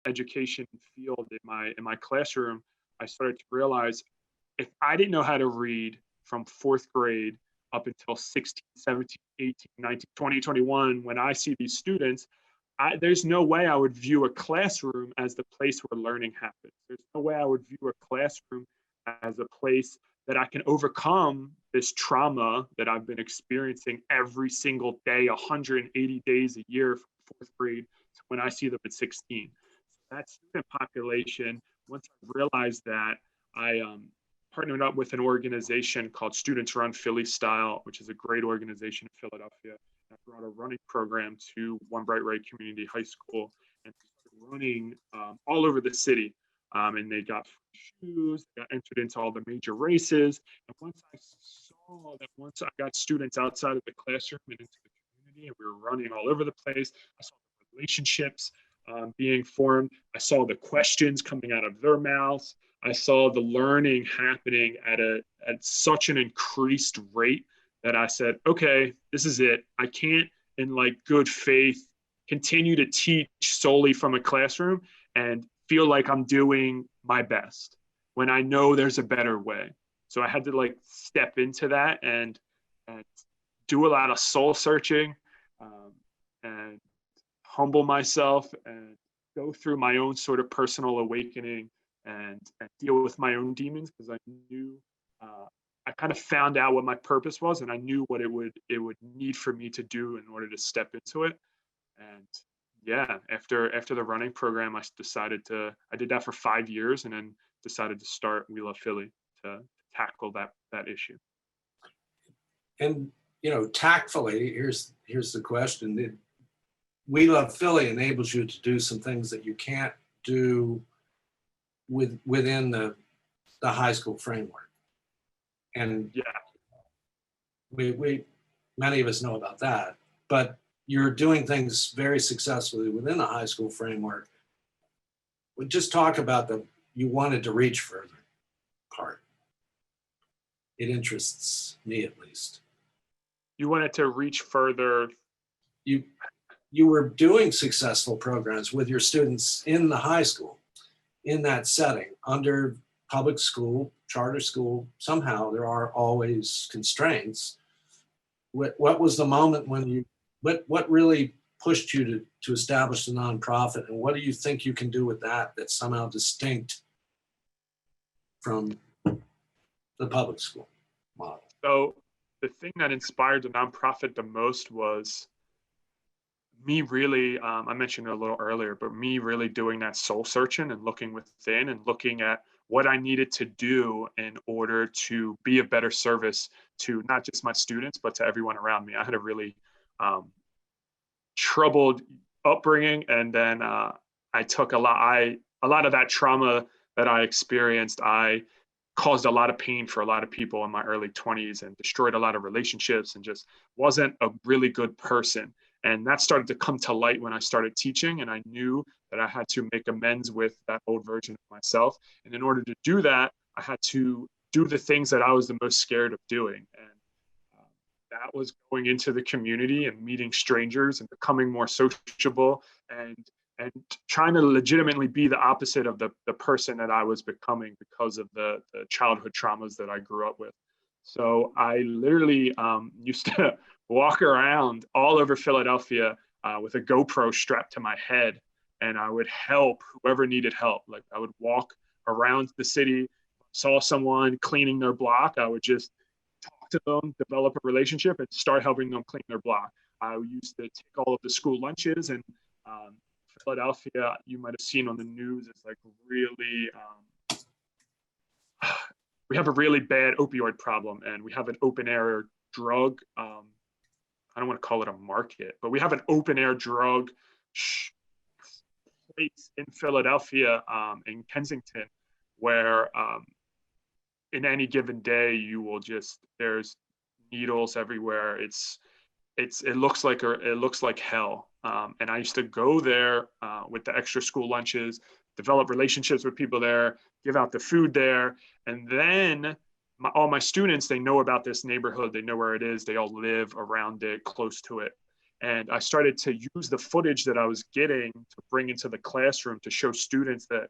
education field in my classroom, I started to realize if I didn't know how to read from fourth grade up until 16, 17, 18, 19, 20, 21, when I see these students, there's no way I would view a classroom as the place where learning happens. There's no way I would view a classroom as a place that I can overcome this trauma that I've been experiencing every single day, 180 days a year from fourth grade to when I see them at 16. So that student population, once I realized that, I partnered up with an organization called Students Run Philly Style, which is a great organization in Philadelphia. I brought a running program to One Bright Right Community High School and started running all over the city. And they got shoes, they got entered into all the major races. And once I saw that, once I got students outside of the classroom and into the community, and we were running all over the place, I saw the relationships being formed. I saw the questions coming out of their mouths. I saw the learning happening at such an increased rate that I said, okay, this is it. I can't, in like good faith, continue to teach solely from a classroom and feel like I'm doing my best when I know there's a better way. So I had to like step into that and do a lot of soul searching and humble myself and go through my own sort of personal awakening and deal with my own demons, because I knew I kind of found out what my purpose was, and I knew what it would need for me to do in order to step into it. And yeah, after the running program, I did that for 5 years, and then decided to start We Love Philly to tackle that issue. And tactfully, here's the question: We Love Philly enables you to do some things that you can't do within the high school framework. And yeah, we many of us know about that, but you're doing things very successfully within the high school framework. We just talk about you wanted to reach further part. It interests me, at least. You wanted to reach further. You were doing successful programs with your students in the high school, in that setting, under public school, charter school. Somehow there are always constraints. What was the moment when what really pushed you to establish the nonprofit, and what do you think you can do with that that's somehow distinct from the public school model? So the thing that inspired the nonprofit the most was me really, I mentioned it a little earlier, but me really doing that soul searching and looking within and looking at what I needed to do in order to be a better service to not just my students, but to everyone around me. I had a really troubled upbringing, and then I took a lot of that trauma that I experienced. I caused a lot of pain for a lot of people in my early 20s and destroyed a lot of relationships and just wasn't a really good person. And that started to come to light when I started teaching, and I knew that I had to make amends with that old version of myself. And in order to do that, I had to do the things that I was the most scared of doing. And that was going into the community and meeting strangers and becoming more sociable and trying to legitimately be the opposite of the person that I was becoming because of the childhood traumas that I grew up with. So I literally used to walk around all over Philadelphia with a GoPro strapped to my head, and I would help whoever needed help. Like I would walk around the city, saw someone cleaning their block, I would just talk to them, develop a relationship, and start helping them clean their block. I used to take all of the school lunches, and Philadelphia, you might have seen on the news, it's like really, we have a really bad opioid problem, and we have an open air drug. I don't want to call it a market, but we have an open air drug place in Philadelphia, in Kensington, where in any given day there's needles everywhere. It looks like hell. And I used to go there with the extra school lunches, develop relationships with people there, give out the food there, and then all my students, they know about this neighborhood, they know where it is, they all live around it, close to it. And I started to use the footage that I was getting to bring into the classroom to show students that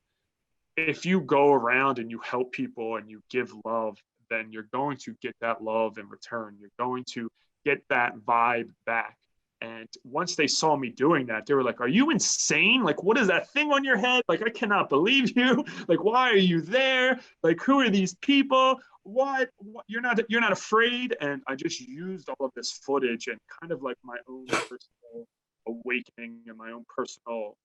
if you go around and you help people and you give love, then you're going to get that love in return. You're going to get that vibe back. And once they saw me doing that, they were like, "Are you insane? Like, what is that thing on your head? Like, I cannot believe you. Like, why are you there? Like, who are these people? What? You're not afraid?" And I just used all of this footage and kind of like my own personal awakening and my own personal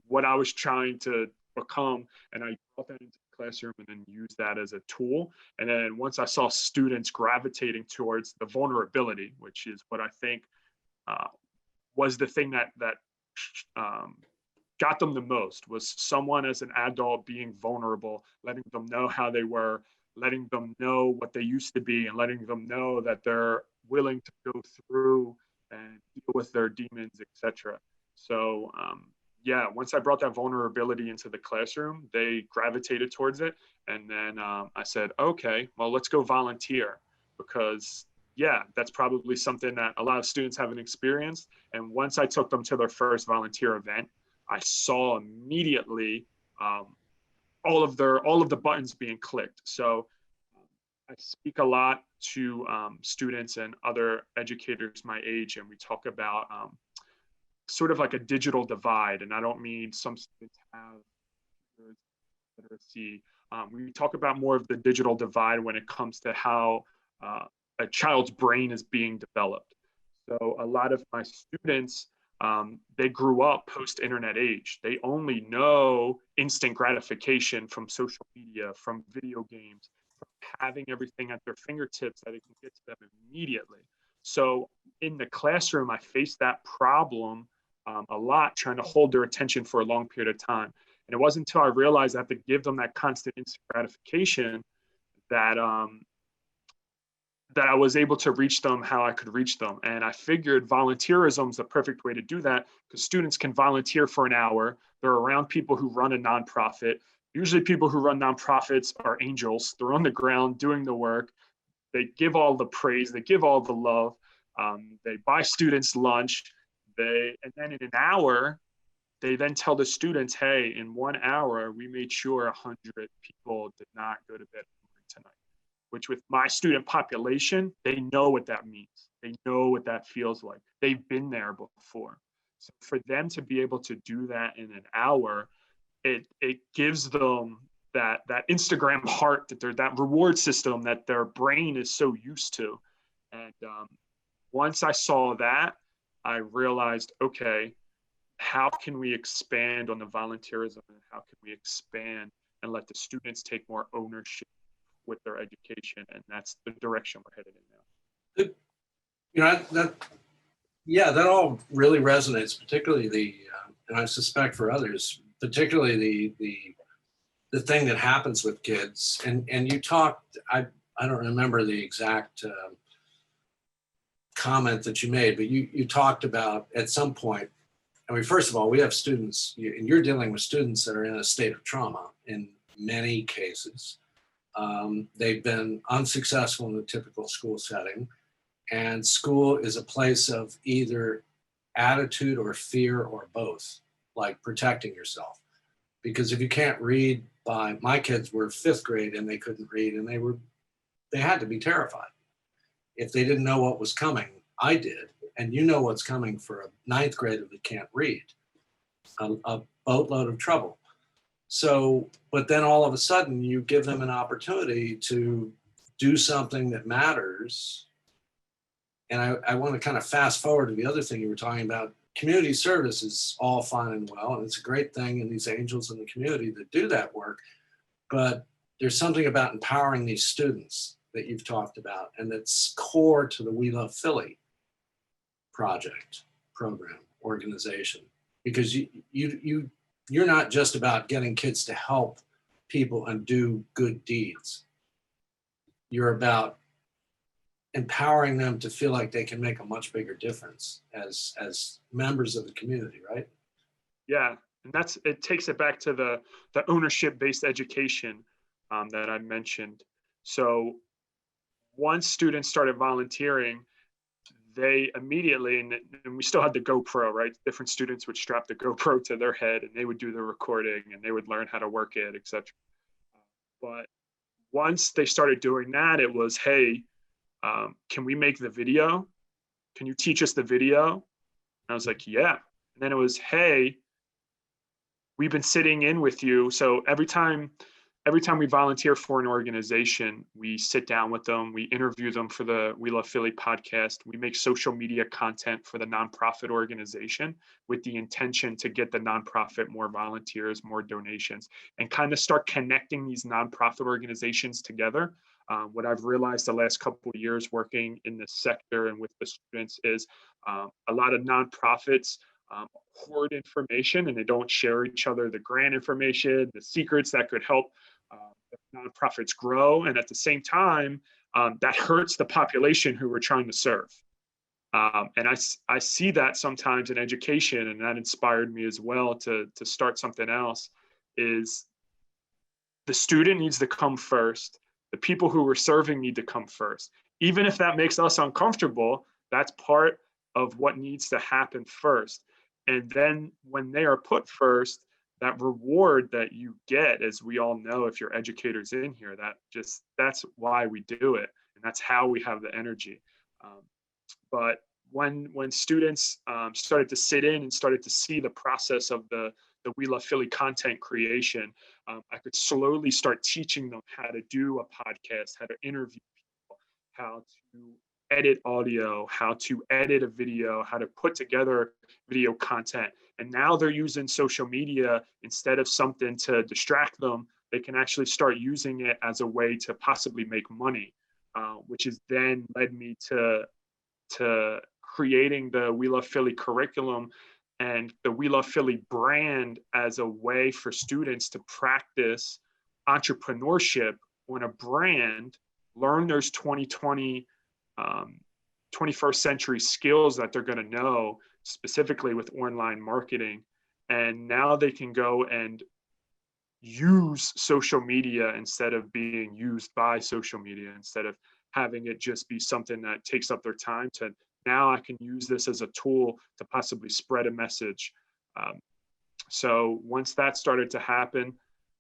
what I was trying to become. And I brought that into the classroom and then used that as a tool. And then once I saw students gravitating towards the vulnerability, which is what I think uh, was the thing that got them the most, was someone as an adult being vulnerable, letting them know how they were, letting them know what they used to be, and letting them know that they're willing to go through and deal with their demons, etc. So yeah, once I brought that vulnerability into the classroom, they gravitated towards it. And then I said, okay, well, let's go volunteer, because yeah, that's probably something that a lot of students haven't experienced. And once I took them to their first volunteer event, I saw immediately all of the buttons being clicked. So I speak a lot to students and other educators my age, and we talk about sort of like a digital divide. And I don't mean some students have literacy. We talk about more of the digital divide when it comes to how a child's brain is being developed. So a lot of my students, they grew up post-internet age. They only know instant gratification from social media, from video games, from having everything at their fingertips that it can get to them immediately. So in the classroom, I faced that problem a lot, trying to hold their attention for a long period of time. And it wasn't until I realized I have to give them that constant instant gratification that that I was able to reach them how I could reach them. And I figured volunteerism is the perfect way to do that, because students can volunteer for an hour. They're around people who run a nonprofit. Usually people who run nonprofits are angels. They're on the ground doing the work. They give all the praise. They give all the love. They buy students lunch. And then in an hour, they then tell the students, hey, in 1 hour, we made sure 100 people did not go to bed tonight. Which with my student population, they know what that means. They know what that feels like. They've been there before. So for them to be able to do that in an hour, it gives them that Instagram heart, that reward system that their brain is so used to. And once I saw that, I realized, okay, how can we expand on the volunteerism, and how can we expand and let the students take more ownership with their education? And that's the direction we're headed in now. You know, that all really resonates, particularly and I suspect for others, particularly the thing that happens with kids. And you talked, I don't remember the exact comment that you made, but you talked about at some point, I mean, first of all, we have students, and you're dealing with students that are in a state of trauma in many cases. They've been unsuccessful in the typical school setting, and school is a place of either attitude or fear or both, like protecting yourself. Because if you can't read my kids were 5th grade and they couldn't read, and they had to be terrified. If they didn't know what was coming, I did. And you know what's coming for a 9th grader that can't read, a boatload of trouble. So, but then all of a sudden you give them an opportunity to do something that matters. And I want to kind of fast forward to the other thing you were talking about. Community service is all fine and well, and it's a great thing, and these angels in the community that do that work. But there's something about empowering these students that you've talked about, and that's core to the We Love Philly project, program, organization, because you're not just about getting kids to help people and do good deeds. You're about empowering them to feel like they can make a much bigger difference as members of the community, right? Yeah, and it takes it back to the ownership-based education that I mentioned. So once students started volunteering, they immediately, and we still had the GoPro, right? Different students would strap the GoPro to their head and they would do the recording and they would learn how to work it, etc. But once they started doing that, it was, hey, can we make the video? Can you teach us the video? And I was like, yeah. And then it was, hey, we've been sitting in with you. So every time we volunteer for an organization, we sit down with them, we interview them for the We Love Philly podcast. We make social media content for the nonprofit organization with the intention to get the nonprofit more volunteers, more donations, and kind of start connecting these nonprofit organizations together. What I've realized the last couple of years working in this sector and with the students is a lot of nonprofits hoard information and they don't share each other the grant information, the secrets that could help the nonprofits grow. And at the same time, that hurts the population who we're trying to serve. And I see that sometimes in education, and that inspired me as well to start something else, is the student needs to come first. The people who we're serving need to come first. Even if that makes us uncomfortable, that's part of what needs to happen first. And then when they are put first, that reward that you get, as we all know, if you're educators in here, that's why we do it. And that's how we have the energy. But when students started to sit in and started to see the process of the We Love Philly content creation, I could slowly start teaching them how to do a podcast, how to interview people, how to edit audio, how to edit a video, how to put together video content. And now they're using social media instead of something to distract them. They can actually start using it as a way to possibly make money, which has then led me to creating the We Love Philly curriculum and the We Love Philly brand as a way for students to practice entrepreneurship on a brand, learn those 2020 21st century skills that they're going to know, specifically with online marketing. And now they can go and use social media instead of being used by social media, instead of having it just be something that takes up their time. To now I can use this as a tool to possibly spread a message. So once that started to happen,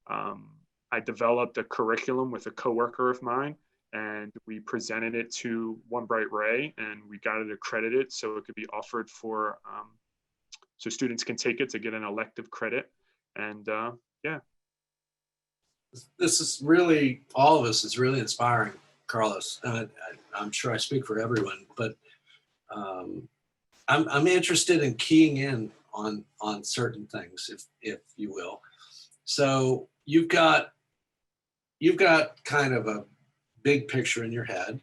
I developed a curriculum with a coworker of mine, and we presented it to One Bright Ray, and we got it accredited so it could be offered for, so students can take it to get an elective credit. And yeah. This is really, all of us is really inspiring, Carlos. I'm sure I speak for everyone, but I'm interested in keying in on certain things, if you will. So you've got kind of a big picture in your head,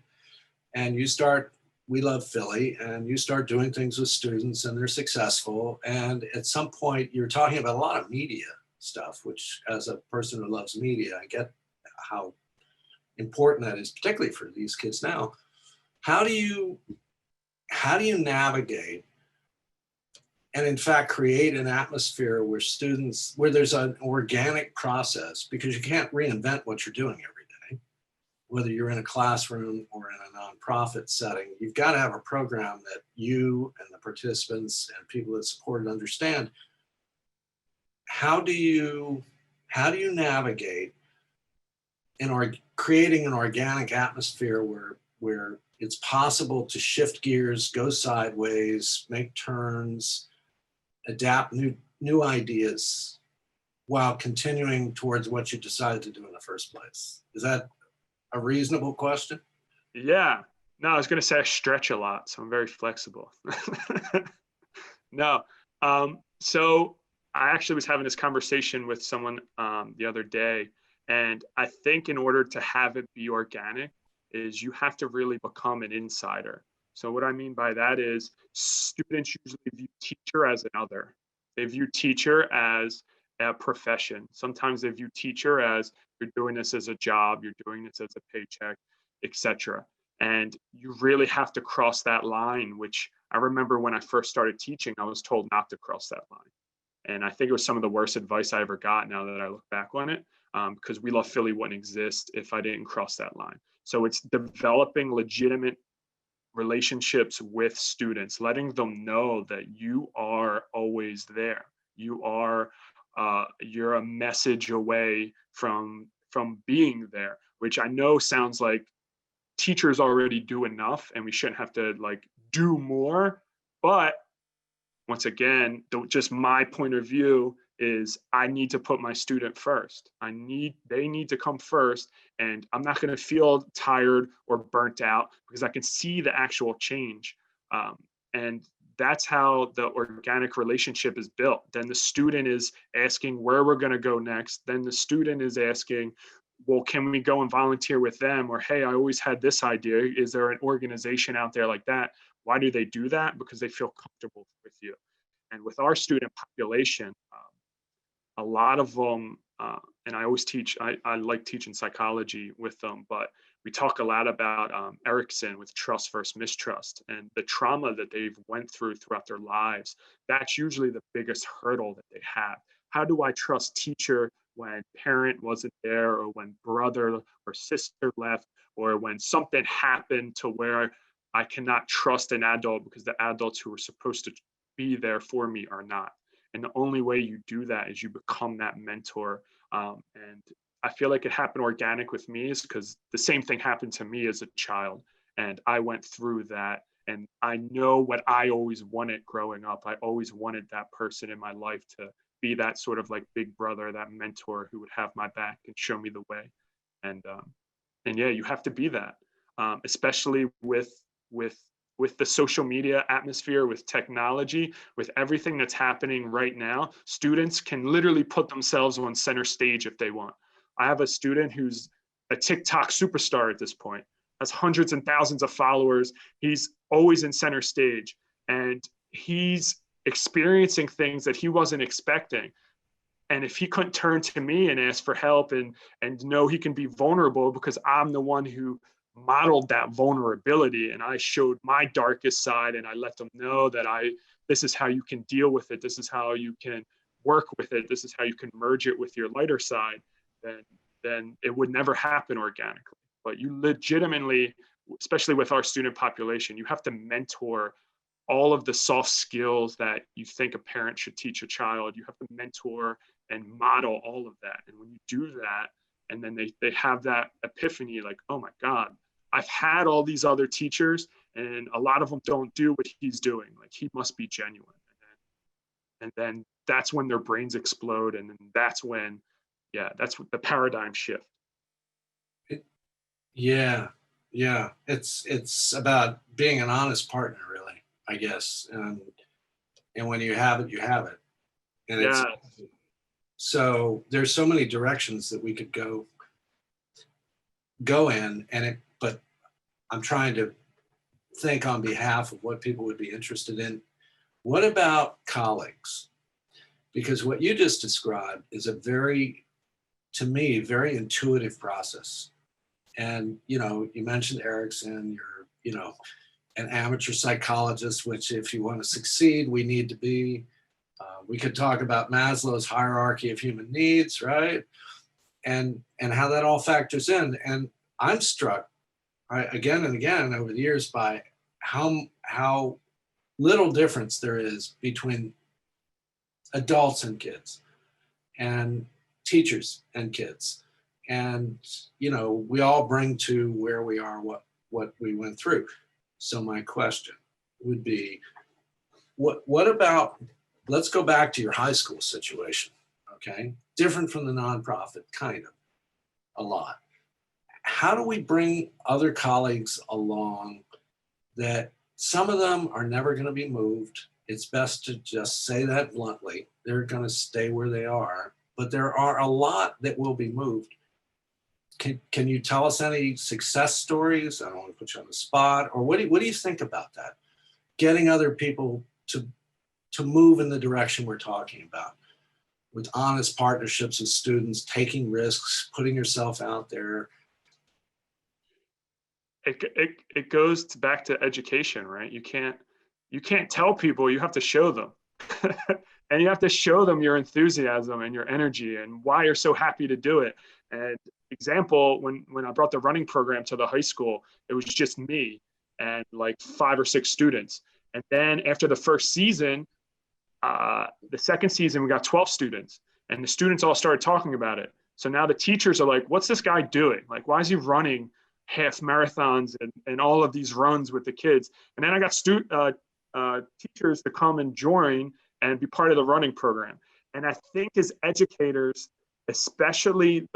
and you start We Love Philly, and you start doing things with students, and they're successful. And at some point, you're talking about a lot of media stuff, which, as a person who loves media, I get how important that is, particularly for these kids now. How do you navigate and in fact create an atmosphere where there's an organic process, because you can't reinvent what you're doing every day, whether you're in a classroom or in a nonprofit setting. You've got to have a program that you and the participants and people that support it understand. How do you navigate creating an organic atmosphere where it's possible to shift gears, go sideways, make turns, adapt new ideas while continuing towards what you decided to do in the first place? Is that a reasonable question? Yeah. No, I was going to say I stretch a lot, so I'm very flexible. No. So I actually was having this conversation with someone the other day, and I think in order to have it be organic is you have to really become an insider. So what I mean by that is students usually view teacher as an other. They view teacher as a profession. Sometimes they view teacher as you're doing this as a job, you're doing this as a paycheck, etc. And you really have to cross that line, which I remember when I first started teaching, I was told not to cross that line. And I think it was some of the worst advice I ever got now that I look back on it, because We Love Philly wouldn't exist if I didn't cross that line. So it's developing legitimate relationships with students, letting them know that you are always there. You are you're a message away from being there, which I know sounds like teachers already do enough and we shouldn't have to like do more. But once again, just my point of view is I need to put my student first. They need to come first, and I'm not going to feel tired or burnt out because I can see the actual change. And that's how the organic relationship is built. Then the student is asking where we're going to go next. Then the student is asking, well, can we go and volunteer with them? Or, hey, I always had this idea. Is there an organization out there like that? Why do they do that? Because they feel comfortable with you. And with our student population, a lot of them, and I always teach, I like teaching psychology with them, but we talk a lot about Erickson with trust versus mistrust and the trauma that they've went through throughout their lives. That's usually the biggest hurdle that they have. How do I trust teacher when parent wasn't there, or when brother or sister left, or when something happened to where I cannot trust an adult because the adults who are supposed to be there for me are not. And the only way you do that is you become that mentor. And I feel like it happened organic with me is because the same thing happened to me as a child. And I went through that. And I know what I always wanted growing up. I always wanted that person in my life to be that sort of like big brother, that mentor who would have my back and show me the way. And yeah, you have to be that, especially with with the social media atmosphere, with technology, with everything that's happening right now. Students can literally put themselves on center stage if they want. I have a student who's a TikTok superstar at this point, has hundreds and thousands of followers. He's always in center stage, and he's experiencing things that he wasn't expecting. And if he couldn't turn to me and ask for help and know he can be vulnerable because I'm the one who modeled that vulnerability and I showed my darkest side and I let them know that this is how you can deal with it, this is how you can work with it, this is how you can merge it with your lighter side, then it would never happen organically. But you legitimately, especially with our student population, you have to mentor all of the soft skills that you think a parent should teach a child. You have to mentor and model all of that. And when you do that, and then they have that epiphany, like, oh my God, I've had all these other teachers and a lot of them don't do what he's doing. Like, he must be genuine. And then that's when their brains explode. And then that's when, yeah, that's the paradigm shift. Yeah, yeah. It's about being an honest partner, really, I guess. And when you have it, you have it. And Yeah. So there's so many directions that we could go in, but I'm trying to think on behalf of what people would be interested in. What about colleagues? Because what you just described is to me, very intuitive process. And, you mentioned Erickson, you're, an amateur psychologist, which if you want to succeed, we need to be. We could talk about Maslow's hierarchy of human needs, right? And how that all factors in. And I'm struck again and again over the years by how little difference there is between adults and kids and teachers and kids. And, we all bring to where we are what we went through. So my question would be, what about, let's go back to your high school situation, okay? Different from the nonprofit, kind of, a lot. How do we bring other colleagues along that some of them are never going to be moved? It's best to just say that bluntly. They're going to stay where they are, but there are a lot that will be moved. Can you tell us any success stories? I don't want to put you on the spot. Or what do you think about that? Getting other people to move in the direction we're talking about, with honest partnerships with students, taking risks, putting yourself out there. It goes back to education, right? You can't tell people, you have to show them. And you have to show them your enthusiasm and your energy and why you're so happy to do it. And example, when I brought the running program to the high school, it was just me. and like 5 or 6 students. And then after the first season, the second season, we got 12 students, and the students all started talking about it. So now the teachers are like, what's this guy doing? Like, why is he running half marathons and all of these runs with the kids? And then I got teachers to come and join and be part of the running program. And I think as educators, especially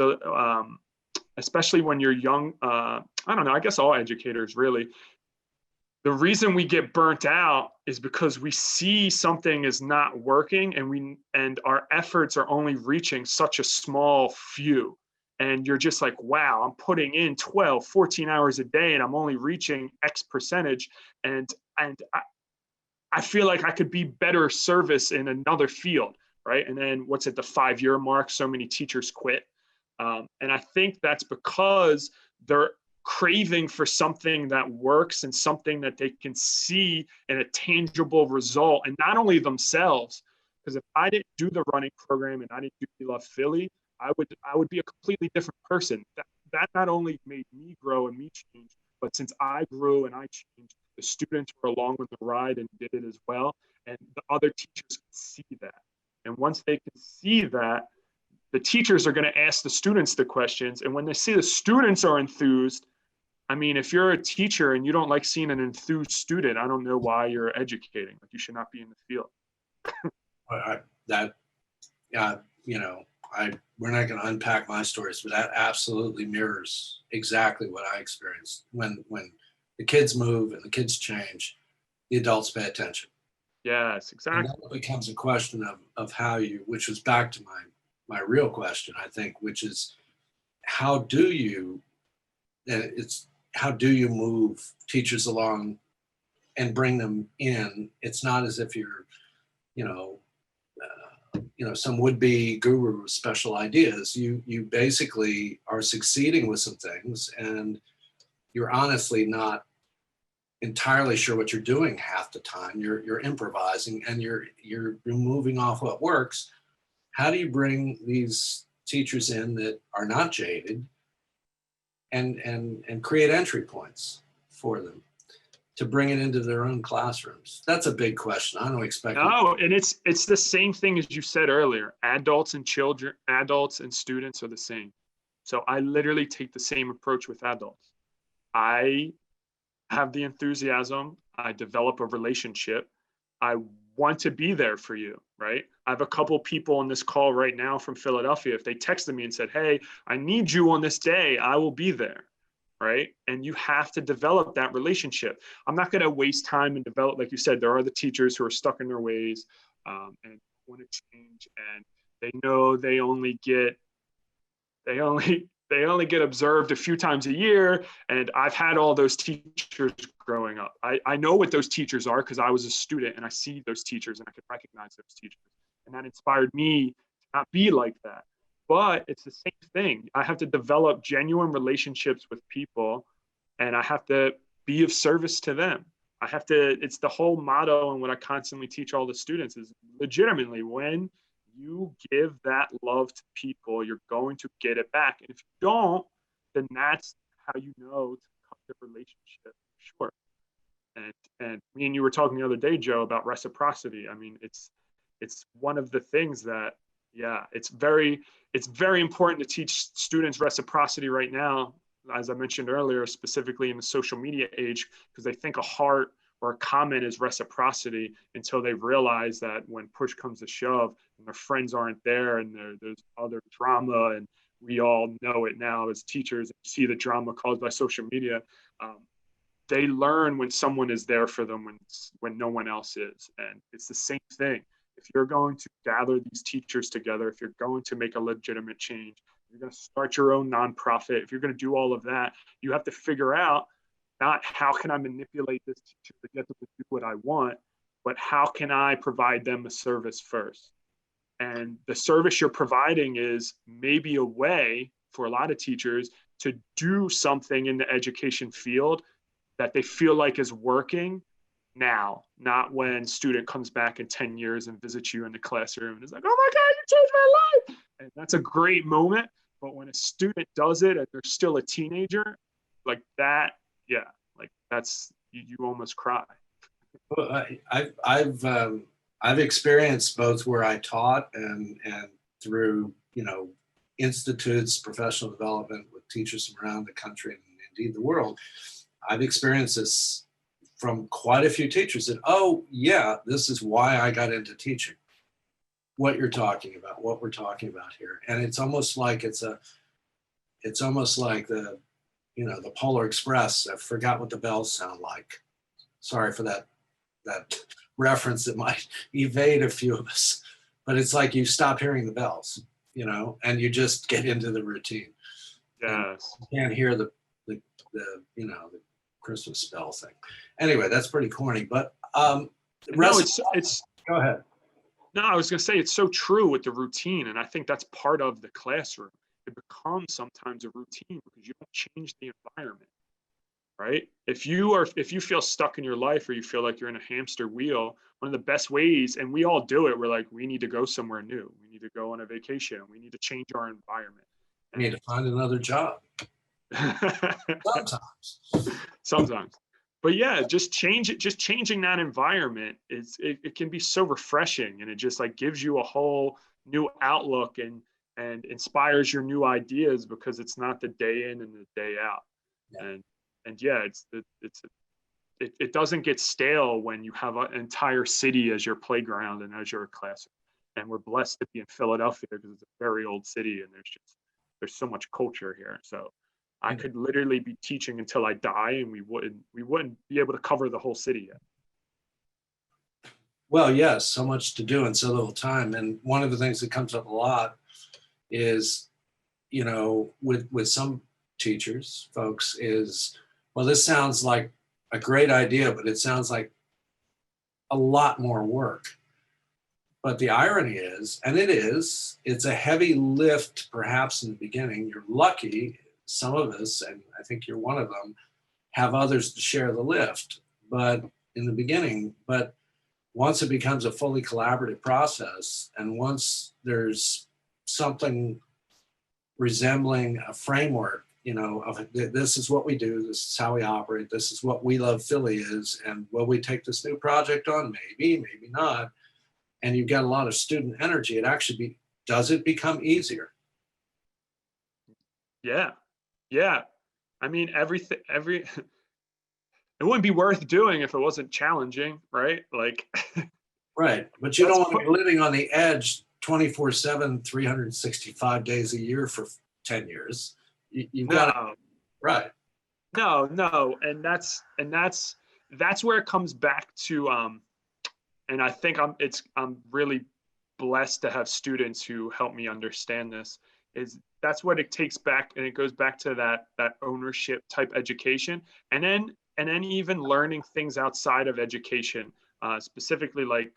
especially when you're young, I don't know, I guess all educators really, the reason we get burnt out is because we see something is not working, and our efforts are only reaching such a small few. And you're just like, wow, I'm putting in 12, 14 hours a day and I'm only reaching X percentage. And I feel like I could be better service in another field, right? And then what's at the 5-year mark, so many teachers quit. And I think that's because they're craving for something that works and something that they can see in a tangible result, and not only themselves. Because if I didn't do the running program and I didn't do We Love Philly, I would be a completely different person. That not only made me grow and me change, but since I grew and I changed, the students were along with the ride and did it as well. And the other teachers could see that. And once they can see that, the teachers are going to ask the students the questions. And when they see the students are enthused, I mean, if you're a teacher and you don't like seeing an enthused student, I don't know why you're educating. Like, you should not be in the field. We're not going to unpack my stories, but that absolutely mirrors exactly what I experienced. When the kids move and the kids change, the adults pay attention. Yes, exactly. And then it becomes a question of how you, which was back to my real question, I think, which is how do you move teachers along and bring them in? It's not as if you're, some would-be guru with special ideas. You basically are succeeding with some things, and you're honestly not entirely sure what you're doing half the time. You're improvising, and you're moving off what works. How do you bring these teachers in that are not jaded and create entry points for them to bring it into their own classrooms? That's a big question. I don't expect. No, and it's the same thing as you said earlier. Adults and students are the same. So I literally take the same approach with adults. I have the enthusiasm. I develop a relationship. I want to be there for you, right? I have a couple people on this call right now from Philadelphia. If they texted me and said, hey, I need you on this day, I will be there, right? And you have to develop that relationship. I'm not going to waste time and develop, like you said, there are the teachers who are stuck in their ways and want to change, and they know they only get observed a few times a year. And I've had all those teachers growing up. I know what those teachers are because I was a student and I see those teachers and I can recognize those teachers. And that inspired me to not be like that. But it's the same thing. I have to develop genuine relationships with people, and I have to be of service to them. It's the whole motto, and what I constantly teach all the students is legitimately, when you give that love to people, you're going to get it back. And if you don't, then that's how you know to cut the relationship short. And me and you were talking the other day, Joe, about reciprocity. I mean, it's one of the things that, yeah, it's very important to teach students reciprocity right now, as I mentioned earlier, specifically in the social media age, because they think a heart or a comment is reciprocity until they realize that when push comes to shove and their friends aren't there and there's other drama, and we all know it now as teachers, see the drama caused by social media. They learn when someone is there for them when no one else is. And it's the same thing. If you're going to gather these teachers together, if you're going to make a legitimate change, you're going to start your own nonprofit, if you're going to do all of that, you have to figure out not how can I manipulate this teacher to get them to do what I want, but how can I provide them a service first? And the service you're providing is maybe a way for a lot of teachers to do something in the education field that they feel like is working now, not when student comes back in 10 years and visits you in the classroom and is like, oh my God, you changed my life. And that's a great moment. But when a student does it and they're still a teenager, like that, yeah, like that's, you almost cry. Well, I've experienced both where I taught and through, you know, institutes, professional development with teachers from around the country and indeed the world. I've experienced this from quite a few teachers that, oh yeah, this is why I got into teaching. What you're talking about, what we're talking about here. And it's almost like it's almost like the, you know, the Polar Express. I forgot what the bells sound like. Sorry for that reference that might evade a few of us, but it's like you stop hearing the bells, you know, and you just get into the routine. Yes. You can't hear the you know, the Christmas bell thing. Anyway, that's pretty corny, but No, it's go ahead. no, I was gonna say it's so true with the routine, and I think that's part of the classroom. It becomes sometimes a routine because you don't change the environment, right? If you feel stuck in your life or you feel like you're in a hamster wheel, one of the best ways, and we all do it, we're like, we need to go somewhere new. We need to go on a vacation. We need to change our environment. You need to find another job. Sometimes. Sometimes. But yeah, just changing that environment it can be so refreshing, and it just like gives you a whole new outlook and inspires your new ideas because it's not the day in and the day out. Yeah. And yeah, it doesn't get stale when you have an entire city as your playground and as your classroom. And we're blessed to be in Philadelphia because it's a very old city and there's so much culture here. So I could literally be teaching until I die, and we wouldn't be able to cover the whole city yet. Well, yes, so much to do in so little time. And one of the things that comes up a lot is, you know, with some teachers, folks, is, well, this sounds like a great idea, but it sounds like a lot more work. But the irony is, and it's a heavy lift perhaps in the beginning. You're lucky, some of us, and I think you're one of them, have others to share the lift, but in the beginning, but once it becomes a fully collaborative process, and once there's something resembling a framework, you know, of this is what we do, this is how we operate, this is what We Love Philly is, and will we take this new project on? Maybe, maybe not. And you've got a lot of student energy. Does it become easier? Yeah. Yeah. I mean, it wouldn't be worth doing if it wasn't challenging, right? Like, Right. But you that's don't want to be living on the edge 24/7, 365 days a year for 10 years. You've got to, no, right. no, and that's where it comes back to. And I think I'm really blessed to have students who help me understand this. That's what it takes back, and it goes back to that ownership type education, and then even learning things outside of education, specifically like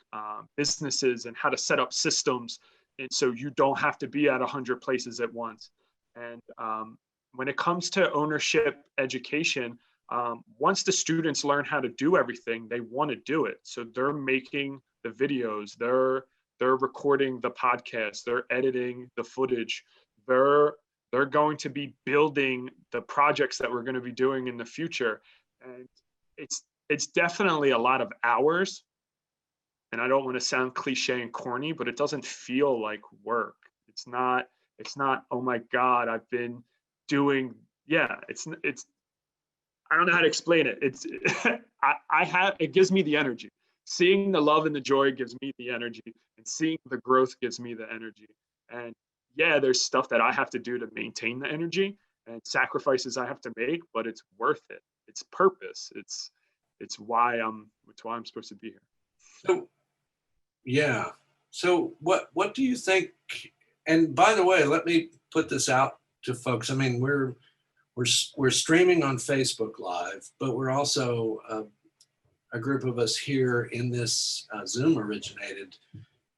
businesses and how to set up systems, and so you don't have to be at 100 places at once. And when it comes to ownership education, once the students learn how to do everything, they want to do it. So they're making the videos, they're recording the podcast, they're editing the footage, they're going to be building the projects that we're going to be doing in the future. And it's definitely a lot of hours. And I don't want to sound cliche and corny, but it doesn't feel like work. It's not, oh my God, I've been doing, yeah, it's I don't know how to explain it. It gives me the energy. Seeing the love and the joy gives me the energy, and seeing the growth gives me the energy. And yeah, there's stuff that I have to do to maintain the energy and sacrifices I have to make, but it's worth it. It's purpose. It's why I'm supposed to be here. So, yeah. So what do you think? And by the way, let me put this out to folks. I mean, we're streaming on Facebook Live, but we're also a group of us here in this Zoom originated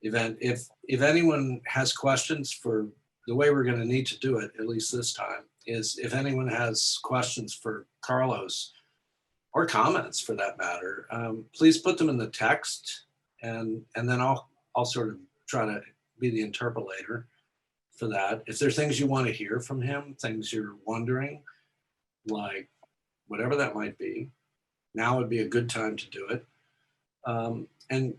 event. If anyone has questions, for the way we're going to need to do it, at least this time, is if anyone has questions for Carlos or comments for that matter, please put them in the text, and then I'll sort of try to be the interpolator for that. If there are things you want to hear from him, things you're wondering, like whatever that might be, Now would be a good time to do it. And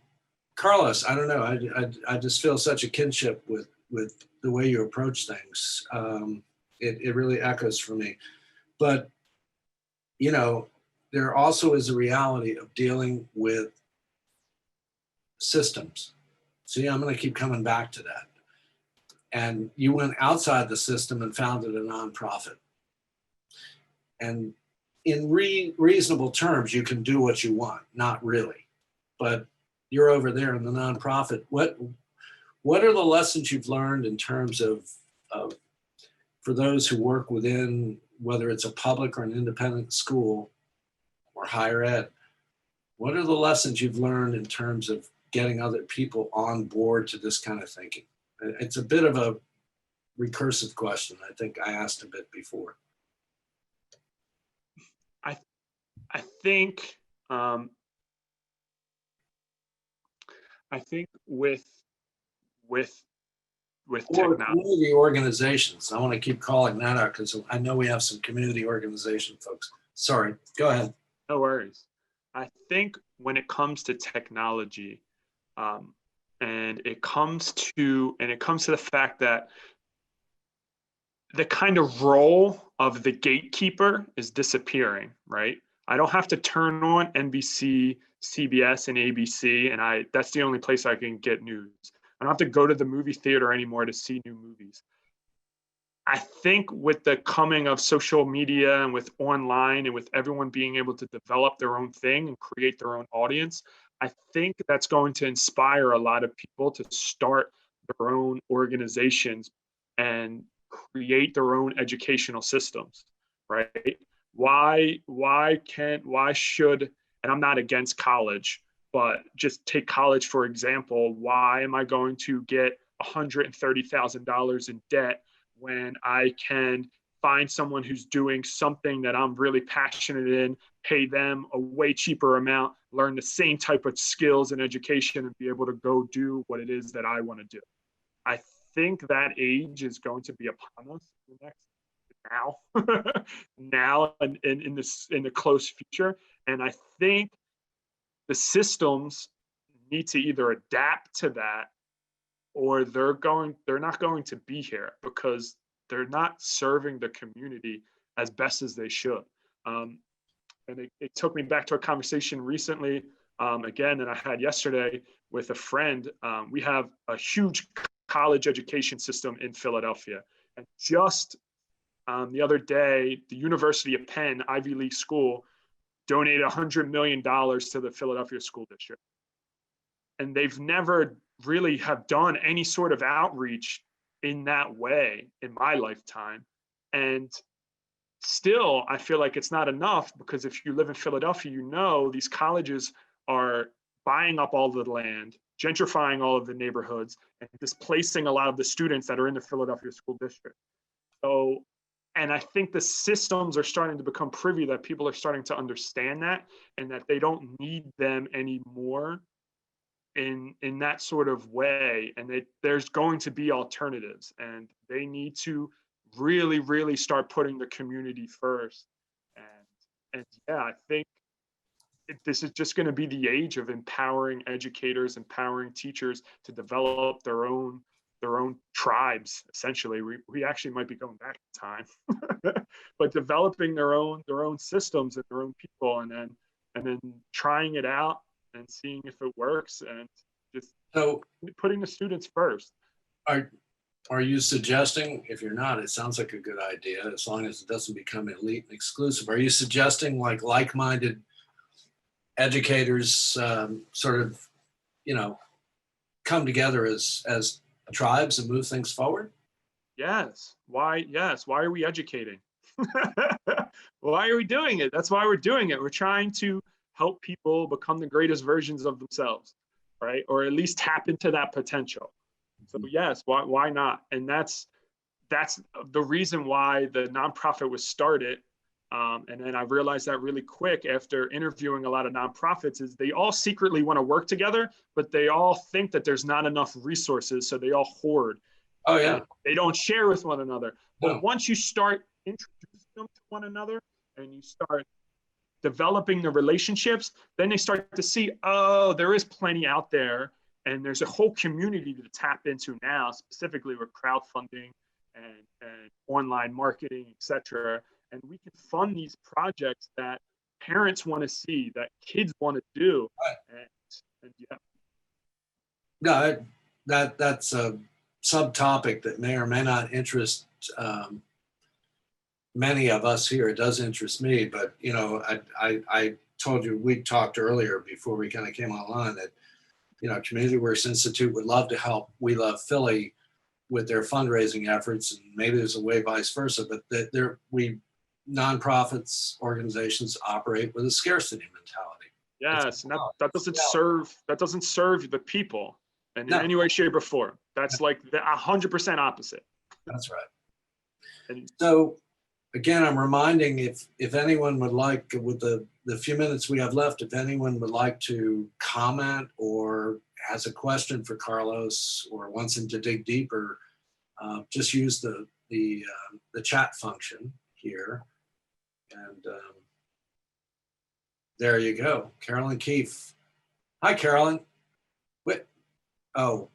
Carlos, I don't know, I just feel such a kinship with the way you approach things. It really echoes for me. But, you know, there also is a reality of dealing with systems. See, I'm going to keep coming back to that. And you went outside the system and founded a nonprofit. And in reasonable terms, you can do what you want. Not really, but you're over there in the nonprofit. What are the lessons you've learned in terms of for those who work within, whether it's a public or an independent school or higher ed? What are the lessons you've learned in terms of getting other people on board to this kind of thinking? It's a bit of a recursive question. I think I asked a bit before. I think with technology, community organizations. I want to keep calling that out because I know we have some community organization folks. Sorry, go ahead. No worries. I think when it comes to technology, and it comes to the fact that the kind of role of the gatekeeper is disappearing, right? I don't have to turn on NBC, CBS, and ABC, and that's the only place I can get news. I don't have to go to the movie theater anymore to see new movies. I think with the coming of social media and with online and with everyone being able to develop their own thing and create their own audience, I think that's going to inspire a lot of people to start their own organizations and create their own educational systems, right? Why should, and I'm not against college, but just take college for example, why am I going to get $130,000 in debt when I can find someone who's doing something that I'm really passionate in, pay them a way cheaper amount, learn the same type of skills and education, and be able to go do what it is that I want to do. I think that age is going to be upon us in the next now and in the close future. And I think the systems need to either adapt to that, or they're not going to be here because they're not serving the community as best as they should. And it took me back to a conversation recently, again, that I had yesterday with a friend. We have a huge college education system in Philadelphia. And just the other day, the University of Penn, Ivy League school, donated $100 million to the Philadelphia school district. And they've never really have done any sort of outreach in that way in my lifetime. And still, I feel like it's not enough, because if you live in Philadelphia, you know these colleges are buying up all the land, gentrifying all of the neighborhoods, and displacing a lot of the students that are in the Philadelphia school district. So, and I think the systems are starting to become privy that people are starting to understand that, and that they don't need them anymore in that sort of way, and there's going to be alternatives, and they need to really start putting the community first. And yeah, I think this is just going to be the age of empowering educators, empowering teachers to develop their own tribes. Essentially, we actually might be going back in time, but developing their own systems and their own people, and then trying it out and seeing if it works, and just putting the students first. Are you suggesting, if you're not, it sounds like a good idea, as long as it doesn't become elite and exclusive, are you suggesting like-minded educators sort of, come together as tribes and move things forward? Yes. Why are we educating? Why are we doing it? That's why we're doing it. We're trying to help people become the greatest versions of themselves, right? Or at least tap into that potential. So yes, why not? And that's the reason why the nonprofit was started. And then I realized that really quick after interviewing a lot of nonprofits, is they all secretly want to work together, but they all think that there's not enough resources, so they all hoard. Oh yeah. And they don't share with one another. But No. once you start introducing them to one another, and you start developing the relationships, then they start to see, oh, there is plenty out there. And there's a whole community to tap into now, specifically with crowdfunding and online marketing, et cetera. And we can fund these projects that parents want to see, that kids want to do. Right. And yeah. No, that's a subtopic that may or may not interest many of us here. It does interest me, but you know, I told you, we talked earlier before we kind of came online that, you know, Community Works Institute would love to help We Love Philly with their fundraising efforts, and maybe there's a way vice versa, but that nonprofits, organizations operate with a scarcity mentality. Yes, and that doesn't serve the people in any way, shape, or form. That's like the 100% opposite. That's right. And so again, I'm reminding, if anyone would like, with the few minutes we have left, if anyone would like to comment or has a question for Carlos or wants him to dig deeper, just use the chat function here. And there you go. Carolyn Keefe. Hi, Carolyn. Wait. Oh,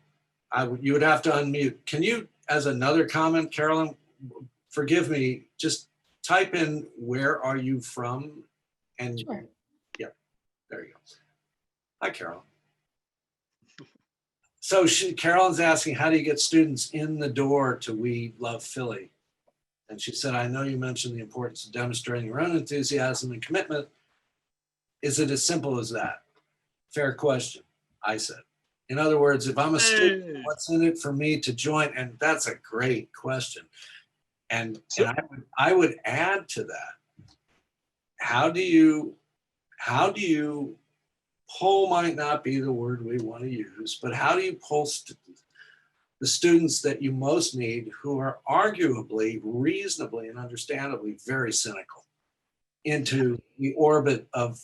you would have to unmute. Can you, as another comment, Carolyn, forgive me, just type in, where are you from? And sure. Yeah, there you go. Hi, Carolyn. So Carolyn's asking, how do you get students in the door to We Love Philly? And she said, I know you mentioned the importance of demonstrating your own enthusiasm and commitment. Is it as simple as that? Fair question, I said. In other words, if I'm a student, what's in it for me to join? And that's a great question. And I would add to that, how do you pull, might not be the word we want to use, but how do you pull the students that you most need, who are arguably, reasonably, and understandably very cynical, into the orbit of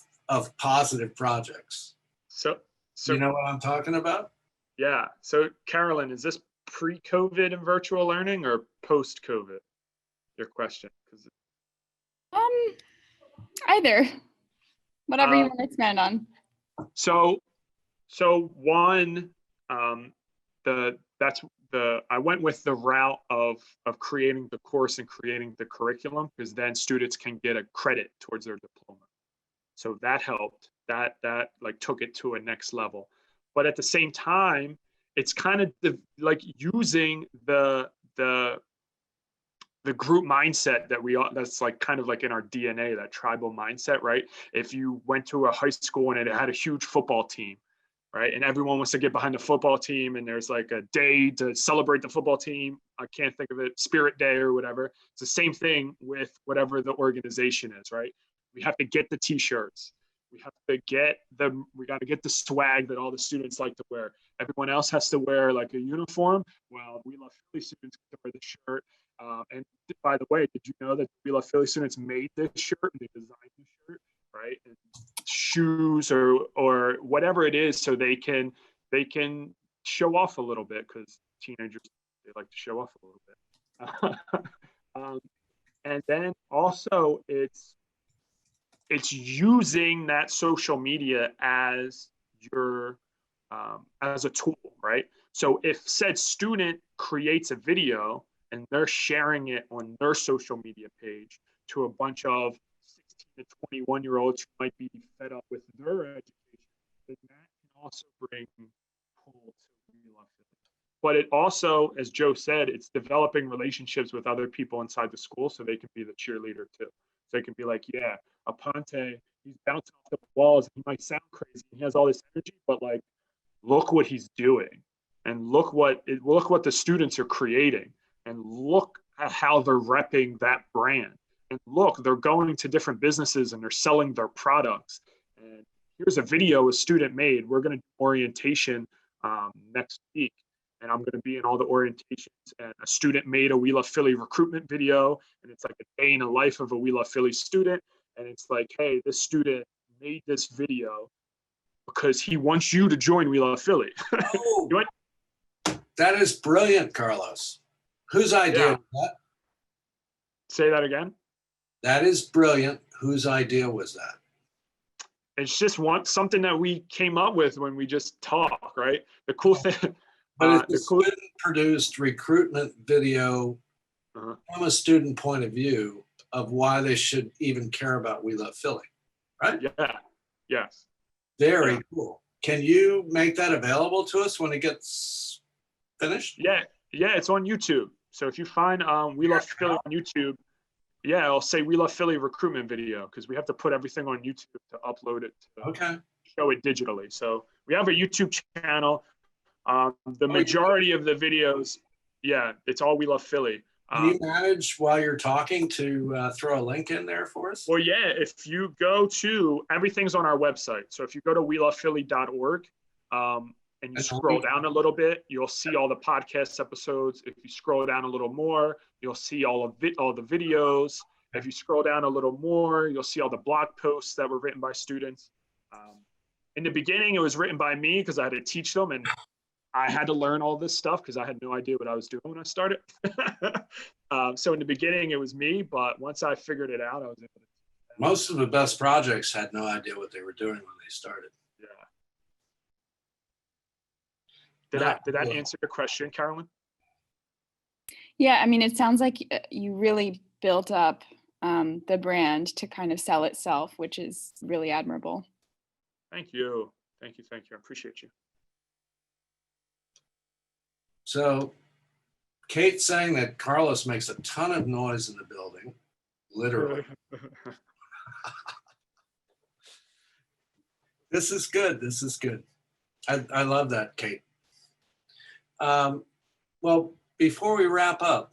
positive projects? So you know what I'm talking about? Yeah. So Carolyn, is this pre-COVID and virtual learning or post-COVID? Your question? Either. Whatever you want to expand on. So one, I went with the route of creating the course and creating the curriculum, because then students can get a credit towards their diploma. So that helped. That like took it to a next level. But at the same time, it's kind of like using the group mindset that's like kind of like in our DNA, that tribal mindset, right? If you went to a high school and it had a huge football team, right? And everyone wants to get behind the football team, and there's like a day to celebrate the football team. I can't think of it, Spirit Day or whatever. It's the same thing with whatever the organization is, right? We have to get the t-shirts. We got to get the swag that all the students like to wear. Everyone else has to wear like a uniform. Well, We Love Philly students get to wear the shirt. And by the way, did you know that We Love Philly students made this shirt and they designed the shirt, right? And shoes or whatever it is, so they can show off a little bit, because teenagers, they like to show off a little bit. And then also it's using that social media as your as a tool, right? So if said student creates a video and they're sharing it on their social media page to a bunch of 16 to 21-year-olds who might be fed up with their education, then that can also bring pull to We Love Philly. But it also, as Joe said, it's developing relationships with other people inside the school, so they can be the cheerleader too. So they can be like, yeah, Aponte, he's bouncing off the walls. He might sound crazy. He has all this energy, but like, look what he's doing, and look what the students are creating, and look at how they're repping that brand. And look, they're going to different businesses and they're selling their products. And here's a video a student made. We're going to do orientation next week, and I'm going to be in all the orientations. And a student made a We Love Philly recruitment video, and it's like a day in the life of a We Love Philly student. And it's like, hey, this student made this video because he wants you to join We Love Philly. Oh, that is brilliant, Carlos. Whose idea was that? Say that again. That is brilliant. Whose idea was that? it's just something that we came up with when we just talk, right? The cool thing. But it's a student-produced recruitment video from a student point of view of why they should even care about We Love Philly, right? Yeah. Yes. Very cool. Can you make that available to us when it gets finished? Yeah. Yeah. It's on YouTube. So if you find We Love Philly on YouTube, yeah, I'll say We Love Philly recruitment video, because we have to put everything on YouTube to upload it to show it digitally. So we have a YouTube channel. The majority of the videos, yeah, it's all We Love Philly. Can you manage while you're talking to throw a link in there for us? Well, yeah, if you go to, everything's on our website. So if you go to welovephilly.org and you scroll down a little bit, you'll see all the podcast episodes. If you scroll down a little more, you'll see all the videos. If you scroll down a little more, you'll see all the blog posts that were written by students. In the beginning, it was written by me because I had to teach them, and I had to learn all this stuff because I had no idea what I was doing when I started. So in the beginning, it was me, but once I figured it out, I was able to. Most of the best projects had no idea what they were doing when they started. Yeah. Did that answer your question, Carolyn? Yeah, I mean, it sounds like you really built up the brand to kind of sell itself, which is really admirable. Thank you. Thank you. Thank you. I appreciate you. So Kate's saying that Carlos makes a ton of noise in the building, literally. This is good. This is good. I love that, Kate. Well, before we wrap up,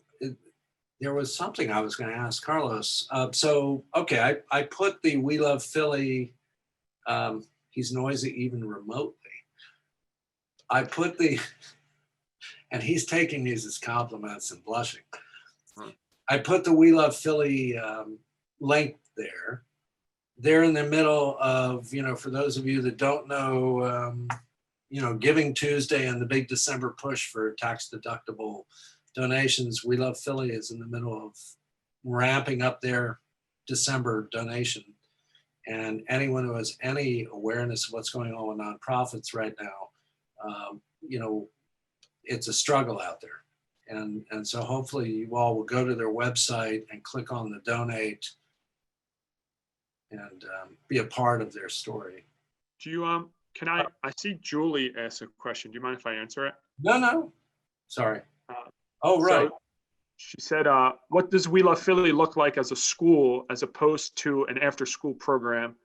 there was something I was going to ask Carlos. Okay, I put the We Love Philly, he's noisy even remotely. I put the, and he's taking these as compliments and blushing. I put the We Love Philly link there. They're in the middle of, for those of you that don't know, Giving Tuesday and the big December push for tax deductible donations. We Love Philly is in the middle of ramping up their December donation. And anyone who has any awareness of what's going on with nonprofits right now, it's a struggle out there. And so hopefully you all will go to their website and click on the donate and be a part of their story. Do you, I see Julie asked a question. Do you mind if I answer it? No. Sorry. Right. So she said, what does We Love Philly look like as a school as opposed to an after-school program?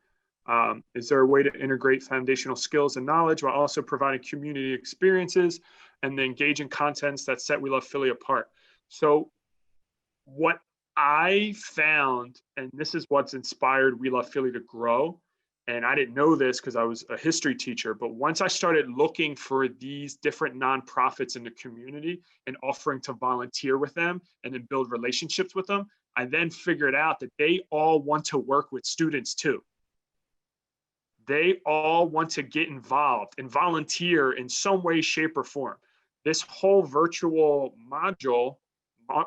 Is there a way to integrate foundational skills and knowledge while also providing community experiences and the engaging contents that set We Love Philly apart? So what I found, and this is what's inspired We Love Philly to grow, and I didn't know this because I was a history teacher, but once I started looking for these different nonprofits in the community and offering to volunteer with them and then build relationships with them, I then figured out that they all want to work with students too. They all want to get involved and volunteer in some way, shape, or form. This whole virtual module,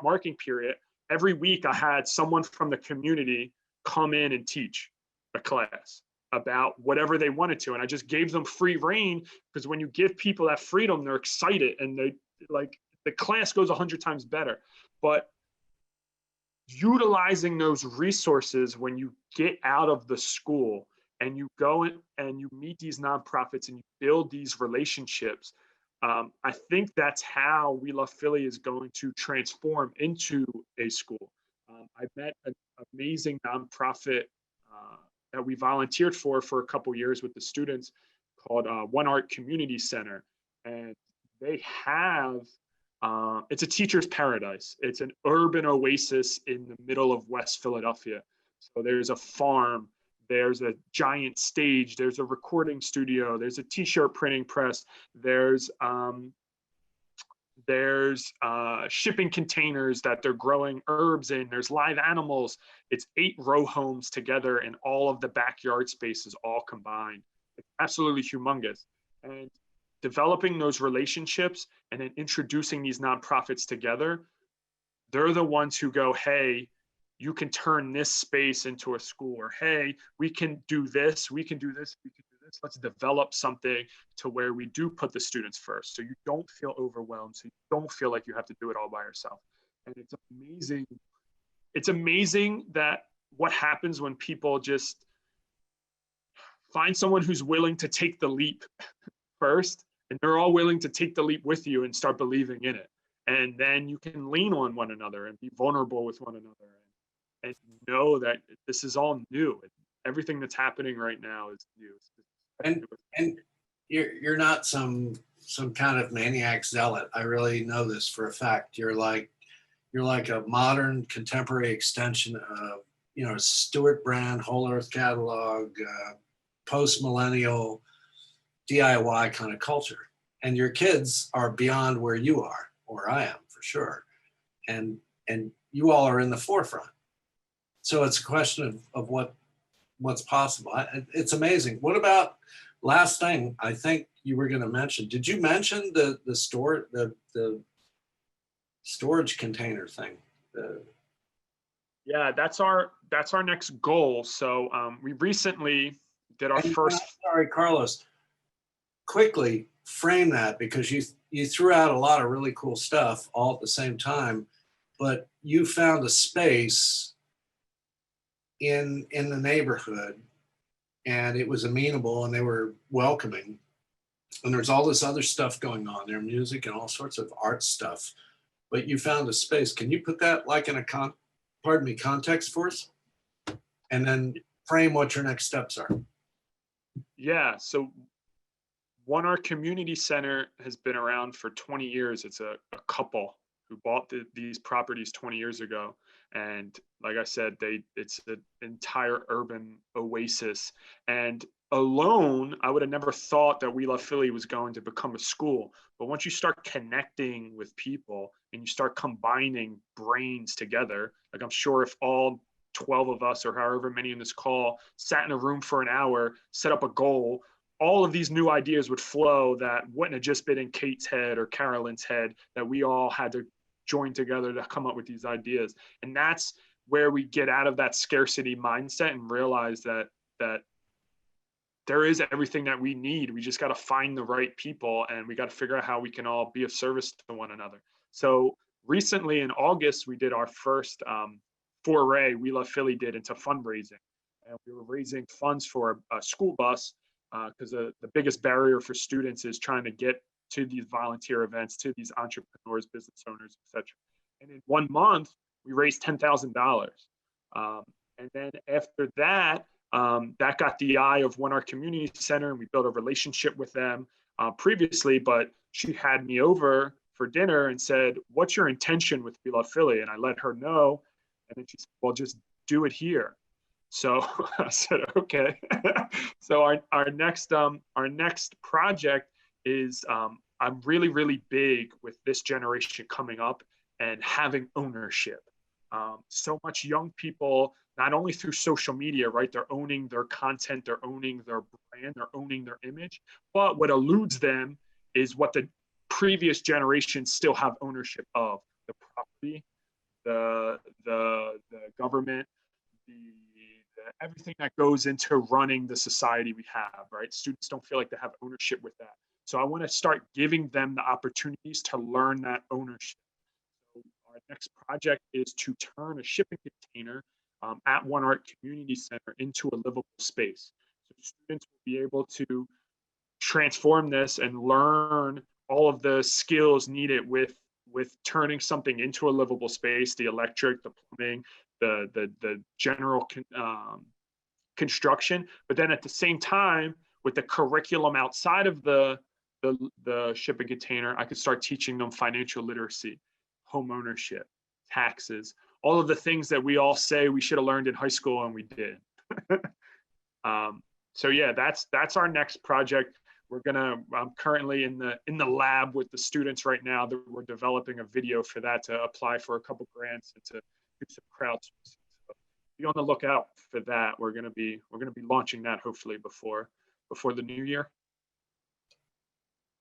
marking period, every week I had someone from the community come in and teach a class about whatever they wanted to. And I just gave them free reign, because when you give people that freedom, they're excited and they the class goes 100 times better. But utilizing those resources when you get out of the school and you go in and you meet these nonprofits and you build these relationships, I think that's how We Love Philly is going to transform into a school. I met an amazing nonprofit that we volunteered for a couple years with the students called One Art Community Center. And they have, it's a teacher's paradise. It's an urban oasis in the middle of West Philadelphia. So there's a farm, there's a giant stage, there's a recording studio, there's a t-shirt printing press, there's shipping containers that they're growing herbs in, there's live animals. It's 8 row homes together and all of the backyard spaces all combined. It's absolutely humongous. And developing those relationships and then introducing these nonprofits together, they're the ones who go, hey, you can turn this space into a school, or hey, we can do this, we can do this, we can do this. Let's develop something to where we do put the students first, so you don't feel overwhelmed, so you don't feel like you have to do it all by yourself. And it's amazing. It's amazing that what happens when people just find someone who's willing to take the leap first, and they're all willing to take the leap with you and start believing in it. And then you can lean on one another and be vulnerable with one another, and know that this is all new. Everything that's happening right now is new. And you're not some kind of maniac zealot. I really know this for a fact. You're like a modern contemporary extension of, you know, Stewart Brand, Whole Earth Catalog, post-millennial DIY kind of culture. And your kids are beyond where you are, or I am for sure. And you all are in the forefront. So it's a question of what's possible. It's amazing. What about, last thing I think you were going to mention? Did you mention the storage container thing? Yeah, that's our next goal. So we recently did our first. Sorry, Carlos. Quickly frame that, because you threw out a lot of really cool stuff all at the same time, but you found a space in the neighborhood, and it was amenable, and they were welcoming, and there's all this other stuff going on there, music and all sorts of art stuff, but you found a space. Can you put that like in a context for us, and then frame what your next steps are? Yeah, so One Art Community Center has been around for 20 years. It's a couple who bought these properties 20 years ago. And like I said, it's an entire urban oasis. And alone, I would have never thought that We Love Philly was going to become a school. But once you start connecting with people and you start combining brains together, like I'm sure if all 12 of us or however many in this call sat in a room for an hour, set up a goal, all of these new ideas would flow that wouldn't have just been in Kate's head or Carolyn's head, that we all had to join together to come up with these ideas. And that's where we get out of that scarcity mindset and realize that there is everything that we need. We just got to find the right people, and we got to figure out how we can all be of service to one another. So recently in August, we did our first foray, We Love Philly did, into fundraising. And we were raising funds for a school bus, because the biggest barrier for students is trying to get to these volunteer events, to these entrepreneurs, business owners, etc. And in 1 month, we raised $10,000. And then after that, that got the eye of One Art Community Center, and we built a relationship with them previously, but she had me over for dinner and said, "What's your intention with We Love Philly?" And I let her know, and then she said, "Well, just do it here." So I said, okay. So our next project is, I'm really, really big with this generation coming up and having ownership. So much young people, not only through social media, right? They're owning their content, they're owning their brand, they're owning their image. But what eludes them is what the previous generations still have ownership of: the property, the government, everything that goes into running the society we have, right? Students don't feel like they have ownership with that. So I want to start giving them the opportunities to learn that ownership. So our next project is to turn a shipping container at One Art Community Center into a livable space. So students will be able to transform this and learn all of the skills needed with turning something into a livable space: the electric, the plumbing, the general construction. But then at the same time, with the curriculum outside of the shipping container, I could start teaching them financial literacy, home ownership, taxes, all of the things that we all say we should have learned in high school, and we did. So yeah, that's our next project. I'm currently in the lab with the students right now, that we're developing a video for that, to apply for a couple grants and to do some crowdsourcing. So be on the lookout for that. We're gonna be launching that hopefully before the new year.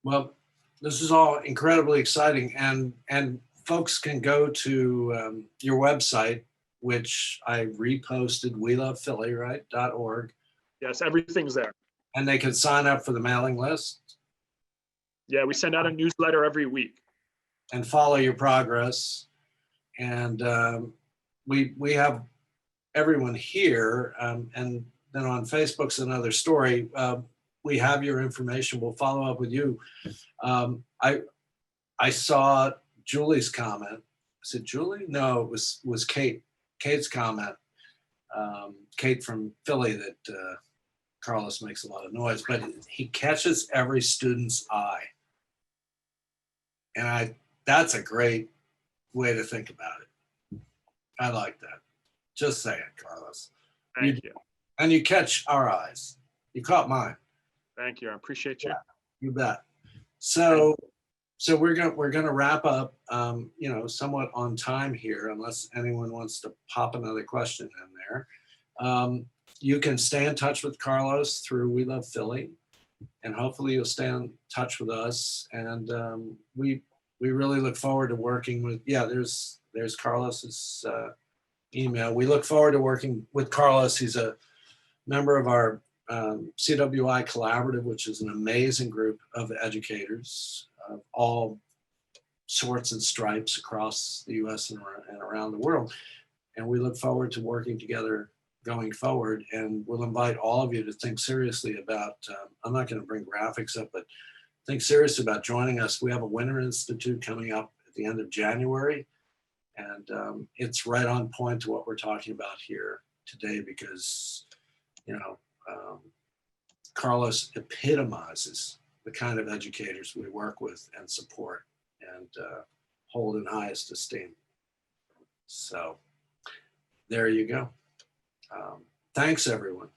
Well, this is all incredibly exciting, and folks can go to your website, which I reposted, welovephilly, right, .org, Yes, everything's there. and they can sign up for the mailing list Yeah, we send out a newsletter every week. and follow your progress. And we have everyone here, and then on Facebook's another story. We have your information. We'll follow up with you. I saw Julie's comment. Is it Julie? No, it was Kate. Kate's comment. Kate from Philly, that Carlos makes a lot of noise, but he catches every student's eye, and that's a great way to think about it. I like that. Just say it, Carlos. Thank you. And you catch our eyes. You caught mine. Thank you. I appreciate you. Yeah, you bet. So we're gonna wrap up, somewhat on time here, unless anyone wants to pop another question in there. You can stay in touch with Carlos through We Love Philly, and hopefully you'll stay in touch with us. And we really look forward to working with. Yeah, there's Carlos's email. We look forward to working with Carlos. He's a member of our CWI Collaborative, which is an amazing group of educators of all sorts and stripes across the US and around the world. And we look forward to working together going forward. And we'll invite all of you to think seriously about, I'm not going to bring graphics up, but think seriously about joining us. We have a Winter Institute coming up at the end of January. And it's right on point to what we're talking about here today, because, Carlos epitomizes the kind of educators we work with and support and hold in highest esteem. So there you go. Thanks, everyone.